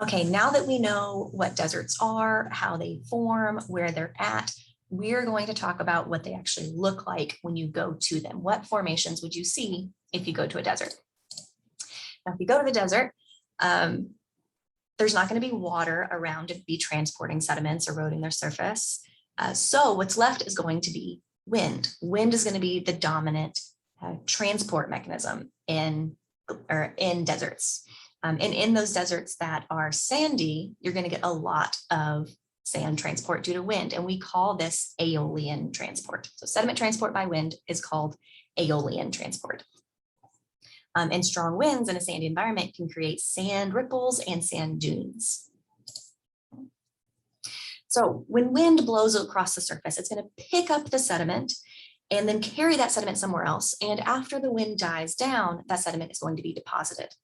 Okay, now that we know what deserts are, how they form, where they're at, we're going to talk about what they actually look like when you go to them. What formations would you see if you go to a desert? Now, if you go to the desert, there's not going to be water around to be transporting sediments, eroding their surface. So what's left is going to be wind. Wind is going to be the dominant transport mechanism in deserts. And in those deserts that are sandy, you're going to get a lot of sand transport due to wind. And we call this aeolian transport. So sediment transport by wind is called aeolian transport. And strong winds in a sandy environment can create sand ripples and sand dunes. So when wind blows across the surface, it's going to pick up the sediment and then carry that sediment somewhere else. And after the wind dies down, that sediment is going to be deposited.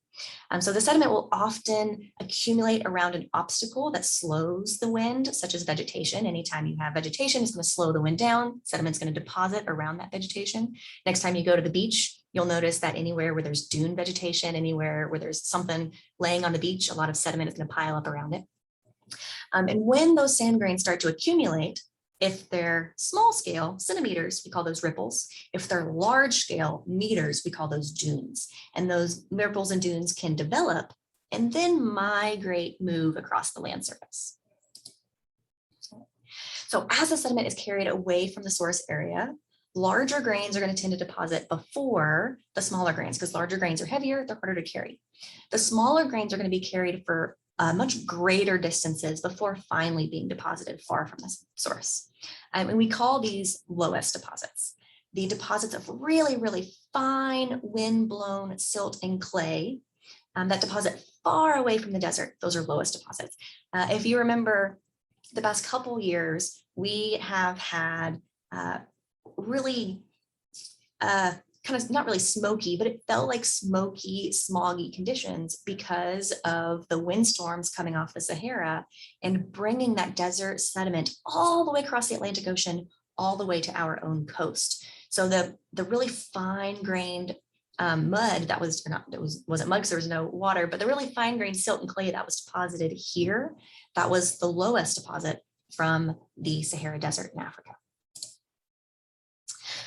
So the sediment will often accumulate around an obstacle that slows the wind, such as vegetation. Anytime you have vegetation, it's going to slow the wind down. Sediment's going to deposit around that vegetation. Next time you go to the beach, you'll notice that anywhere where there's dune vegetation, anywhere where there's something laying on the beach, a lot of sediment is going to pile up around it. And when those sand grains start to accumulate, if they're small scale, centimeters, we call those ripples. If they're large scale, meters, we call those dunes. And those ripples and dunes can develop and then migrate, move across the land surface. So as the sediment is carried away from the source area, larger grains are going to tend to deposit before the smaller grains, because larger grains are heavier, they're harder to carry. The smaller grains are going to be carried for much greater distances before finally being deposited far from the source. And we call these lowest deposits. The deposits of really, really fine wind-blown silt and clay that deposit far away from the desert, those are lowest deposits. If you remember the past couple years, we have had really kind of not really smoky, but it felt like smoky, smoggy conditions because of the windstorms coming off the Sahara and bringing that desert sediment all the way across the Atlantic Ocean, all the way to our own coast. So the really fine-grained mud that was, wasn't mud because there was no water, but the really fine-grained silt and clay that was deposited here, that was the lowest deposit from the Sahara Desert in Africa.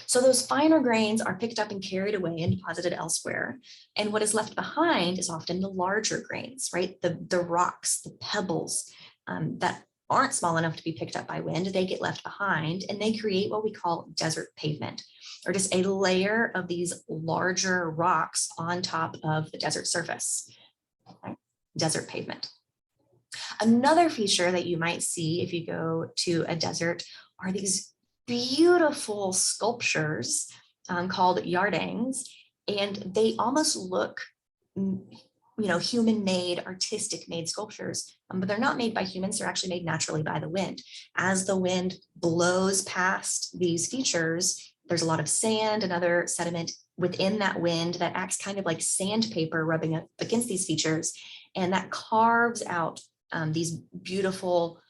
So those finer grains are picked up and carried away and deposited elsewhere. And what is left behind is often the larger grains, right? The rocks, the pebbles that aren't small enough to be picked up by wind, they get left behind and they create what we call desert pavement, or just a layer of these larger rocks on top of the desert surface, right? Desert pavement. Another feature that you might see if you go to a desert are these beautiful sculptures called Yardings, and they almost look, human-made, artistic-made sculptures, but they're not made by humans. They're actually made naturally by the wind. As the wind blows past these features, there's a lot of sand and other sediment within that wind that acts kind of like sandpaper rubbing up against these features, and that carves out these beautiful